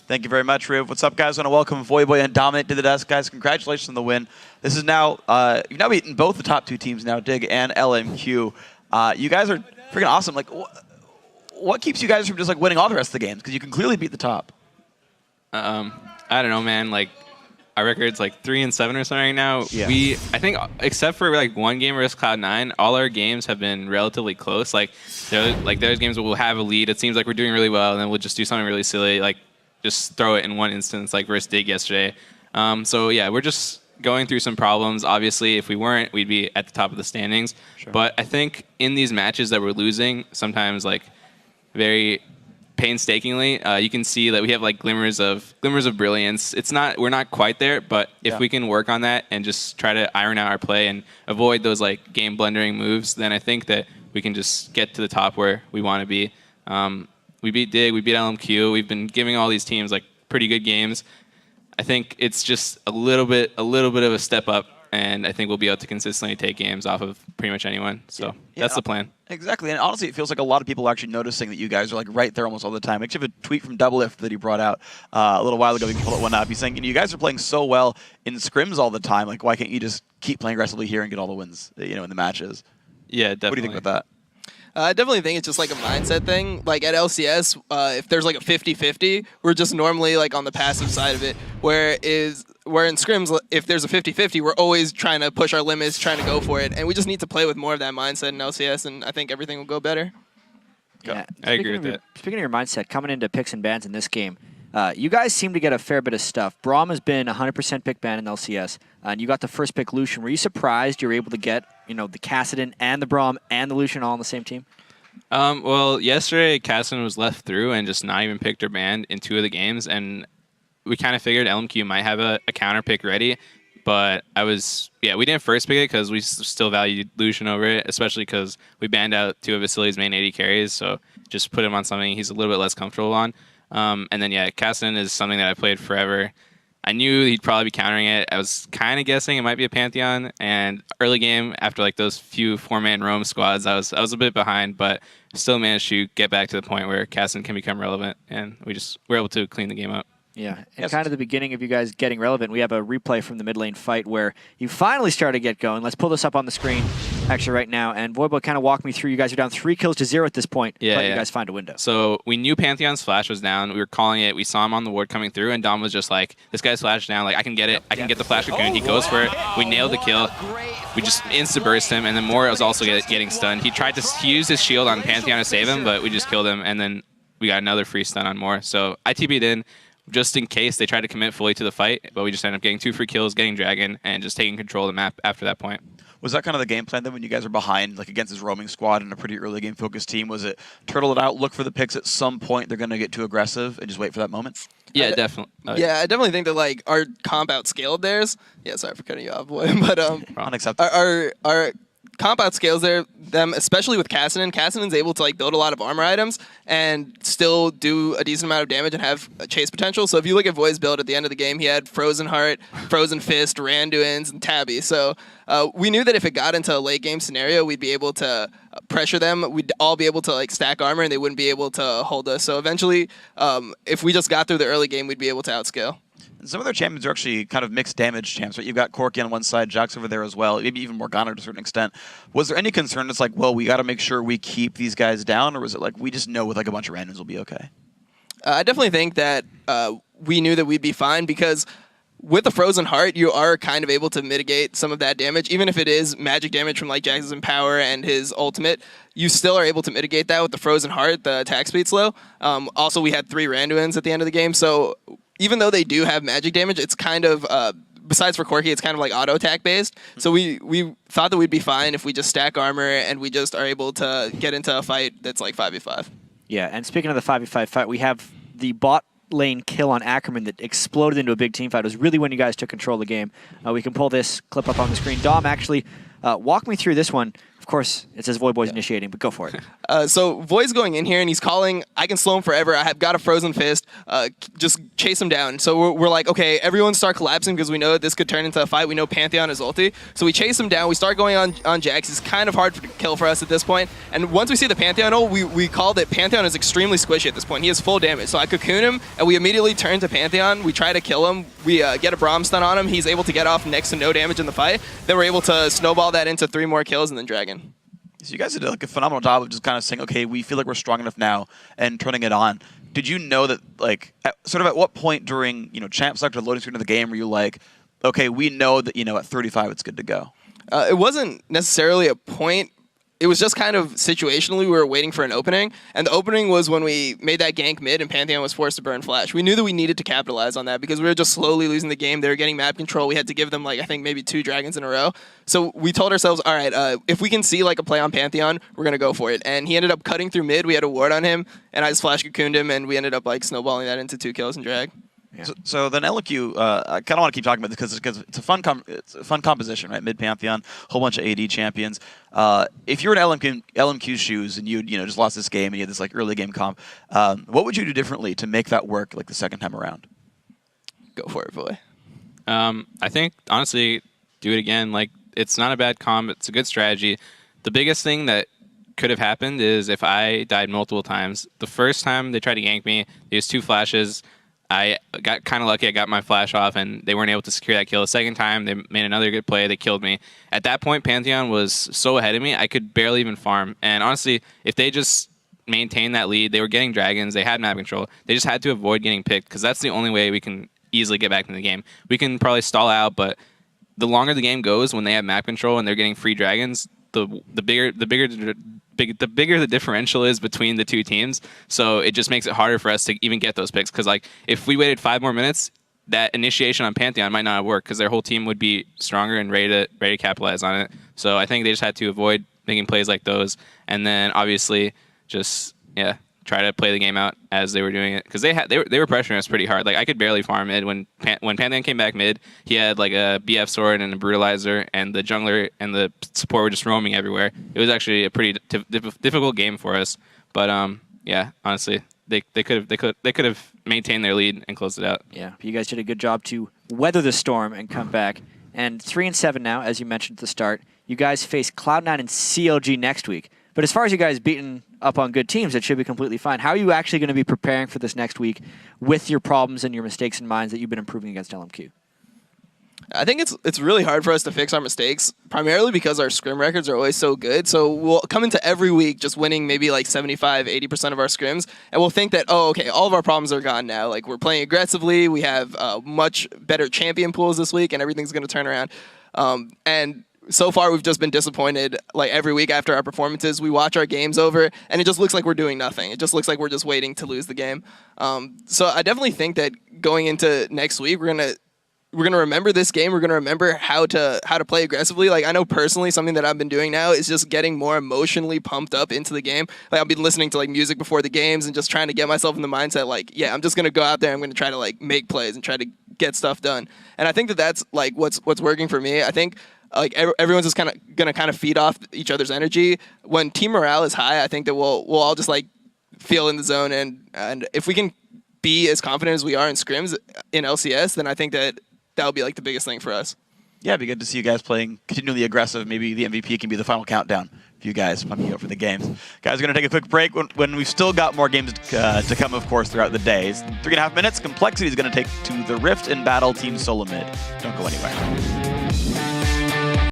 Thank you very much, Riv. What's up, guys? I want to welcome Voyboy and Dominant to the desk. Guys, congratulations on the win. This is now, you've now beaten both the top 2 teams now, Dig and LMQ. You guys are freaking awesome. Like, what keeps you guys from just like winning all the rest of the games? Because you can clearly beat the top. I don't know, man. Like, our record's like 3-7 or something right now. Yeah. I think, except for like one game versus Cloud9, all our games have been relatively close. Like there's games where we'll have a lead. It seems like we're doing really well, and then we'll just do something really silly, like just throw it in one instance, like versus Dig yesterday. So yeah, we're just going through some problems. Obviously, if we weren't, we'd be at the top of the standings. Sure. But I think in these matches that we're losing, sometimes like very painstakingly, you can see that we have like glimmers of brilliance. We're not quite there, but if we can work on that and just try to iron out our play and avoid those like game blundering moves, then I think that we can just get to the top where we want to be. We beat Dig, we beat LMQ. We've been giving all these teams like pretty good games. I think it's just a little bit of a step up, and I think we'll be able to consistently take games off of pretty much anyone. So that's the plan. Exactly, and honestly, it feels like a lot of people are actually noticing that you guys are like right there almost all the time. I actually have a tweet from W4D2 that he brought out a little while ago. We can pull it one up. He's saying, you guys are playing so well in scrims all the time. Like, why can't you just keep playing aggressively here and get all the wins, in the matches? Yeah, definitely. What do you think about that? I definitely think it's just like a mindset thing. Like at LCS, if there's like a 50-50, we're just normally like on the passive side of it. Where in scrims, if there's a 50-50, we're always trying to push our limits, trying to go for it. And we just need to play with more of that mindset in LCS, and I think everything will go better. Yeah, I agree with that. Speaking of your mindset, coming into picks and bans in this game, you guys seem to get a fair bit of stuff. Braum has been 100% pick ban in LCS, and you got the first pick Lucian. Were you surprised you were able to get the Kassadin and the Braum and the Lucian all on the same team? Well, yesterday Kassadin was left through and just not even picked or banned in 2 of the games, and we kind of figured LMQ might have a counter pick ready, but we didn't first pick it because we still valued Lucian over it, especially because we banned out 2 of Vasily's main AD carries, so just put him on something he's a little bit less comfortable on. And then, Kassadin is something that I played forever. I knew he'd probably be countering it. I was kind of guessing it might be a Pantheon. And early game, after like those few 4-man roam squads, I was a bit behind, but still managed to get back to the point where Kassadin can become relevant, and we're able to clean the game up. Yeah, and kind of the beginning of you guys getting relevant, we have a replay from the mid lane fight where you finally started to get going. Let's pull this up on the screen actually right now, and Voyboy kind of walk me through. You guys are down 3-0 at this point, but you guys find a window. So we knew Pantheon's flash was down. We were calling it. We saw him on the ward coming through, and Dom was just like, this guy's flash down. Like, I can get it. I can get the flash cocoon. He goes for it. We nailed the kill. We just insta-burst him, and then Moore was also getting stunned. He used his shield on Pantheon to save him, but we just killed him, and then we got another free stun on Moore. So I TP'd in, just in case they tried to commit fully to the fight, but we just ended up getting 2 free kills, getting Dragon, and just taking control of the map after that point. Was that kind of the game plan then when you guys were behind, like against this roaming squad and a pretty early game focused team? Was it turtle it out, look for the picks at some point, they're going to get too aggressive, and just wait for that moment? Yeah, definitely. Yeah, I definitely think that like our comp outscaled theirs. Yeah, sorry for cutting you off, boy, but unacceptable. Our comp outscales them, especially with Kassadin. Kassadin's able to like build a lot of armor items and still do a decent amount of damage and have a chase potential. So if you look at Voi's build at the end of the game, he had Frozen Heart, Frozen Fist, Randuin's, and Tabby. So we knew that if it got into a late game scenario, we'd be able to pressure them. We'd all be able to like stack armor, and they wouldn't be able to hold us. So eventually, if we just got through the early game, we'd be able to outscale. Some of their champions are actually kind of mixed damage champs, right? You've got Corki on one side, Jax over there as well, maybe even Morgana to a certain extent. Was there any concern it's like, well, we got to make sure we keep these guys down, or was it like, we just know with like a bunch of randoms we'll be okay? I definitely think that we knew that we'd be fine because with the Frozen Heart, you are kind of able to mitigate some of that damage. Even if it is magic damage from like Jax's Empower and his ultimate, you still are able to mitigate that with the Frozen Heart, the attack speed slow. Also, we had 3 Randuins at the end of the game, so even though they do have magic damage, it's kind of, besides for Corki, it's kind of like auto attack based. So we thought that we'd be fine if we just stack armor and we just are able to get into a fight that's like 5v5. Yeah, and speaking of the 5v5 fight, we have the bot lane kill on Ackerman that exploded into a big team fight. It was really when you guys took control of the game. We can pull this clip up on the screen. Dom, actually, walk me through this one. Of course, it says Void Boy's initiating, but go for it. So Void's going in here and he's calling, I can slow him forever. I have got a frozen fist. Just chase him down. So we're like, okay, everyone start collapsing because we know that this could turn into a fight. We know Pantheon is ulti. So we chase him down. We start going on Jax. It's kind of hard to kill for us at this point. And once we see the Pantheon ult, we call that Pantheon is extremely squishy at this point. He has full damage. So I cocoon him and we immediately turn to Pantheon. We try to kill him. We get a Braum stun on him. He's able to get off next to no damage in the fight. Then we're able to snowball that into 3 more kills and then Dragon. So you guys did like a phenomenal job of just kind of saying, okay, we feel like we're strong enough now, and turning it on. Did you know that, like, at what point during, champ select or loading screen of the game were you like, okay, we know that, at 35 it's good to go? It wasn't necessarily a point. It was just kind of situationally we were waiting for an opening, and the opening was when we made that gank mid and Pantheon was forced to burn flash. We knew that we needed to capitalize on that because we were just slowly losing the game. They were getting map control. We had to give them, like, I think maybe 2 dragons in a row. So we told ourselves, all right, if we can see like a play on Pantheon, we're going to go for it. And he ended up cutting through mid. We had a ward on him, and I just flash cocooned him, and we ended up like snowballing that into 2 kills and drag. Yeah. So then LMQ, I kind of want to keep talking about this because it's a fun composition, right? Mid Pantheon, whole bunch of AD champions. If you were in LMQ's shoes and you just lost this game and you had this like early game comp, what would you do differently to make that work like the second time around? Go for it, boy. I think honestly, do it again. Like, it's not a bad comp. It's a good strategy. The biggest thing that could have happened is if I died multiple times. The first time they tried to gank me, they used 2 flashes. I got kind of lucky. I got my flash off, and they weren't able to secure that kill. The second time, they made another good play. They killed me. At that point, Pantheon was so ahead of me, I could barely even farm. And honestly, if they just maintained that lead, they were getting dragons. They had map control. They just had to avoid getting picked because that's the only way we can easily get back into the game. We can probably stall out, but the longer the game goes, when they have map control and they're getting free dragons, the bigger the differential is between the 2 teams. So it just makes it harder for us to even get those picks. Because like if we waited 5 more minutes, that initiation on Pantheon might not have worked because their whole team would be stronger and ready to capitalize on it. So I think they just had to avoid making plays like those, and then obviously just try to play the game out as they were doing it because they were pressuring us pretty hard. Like I could barely farm mid when Pantheon came back mid. He had like a BF sword and a brutalizer, and the jungler and the support were just roaming everywhere. It was actually a pretty difficult game for us. But honestly, they could have maintained their lead and closed it out. Yeah, you guys did a good job to weather the storm and come back. And 3-7 now, as you mentioned at the start. You guys face Cloud9 and CLG next week. But as far as you guys beating up on good teams, it should be completely fine. How are you actually going to be preparing for this next week with your problems and your mistakes in mind that you've been improving against LMQ? I think it's really hard for us to fix our mistakes, primarily because our scrim records are always so good. So we'll come into every week just winning maybe like 75, 80% of our scrims, and we'll think that, oh, okay, all of our problems are gone now. Like, we're playing aggressively, we have much better champion pools this week, and everything's going to turn around. And so far, we've just been disappointed. Like, every week after our performances, we watch our games over, and it just looks like we're doing nothing. It just looks like we're just waiting to lose the game. So I definitely think that going into next week, we're gonna remember this game. We're gonna remember how to play aggressively. Like, I know personally, something that I've been doing now is just getting more emotionally pumped up into the game. Like, I've been listening to like music before the games and just trying to get myself in the mindset. Like, yeah, I'm just gonna go out there. I'm gonna try to like make plays and try to get stuff done. And I think that that's like what's working for me. I think like everyone's just gonna feed off each other's energy. When team morale is high, I think that we'll all just like feel in the zone. And if we can be as confident as we are in scrims in LCS, then I think that would be like the biggest thing for us. Yeah, it'd be good to see you guys playing continually aggressive. Maybe the MVP can be the final countdown for you guys pumping you up for the games. Guys, we're going to take a quick break when we've still got more games to come, of course, throughout the day. 3.5 minutes. Complexity is going to take to the Rift in battle Team Solo Mid. Don't go anywhere.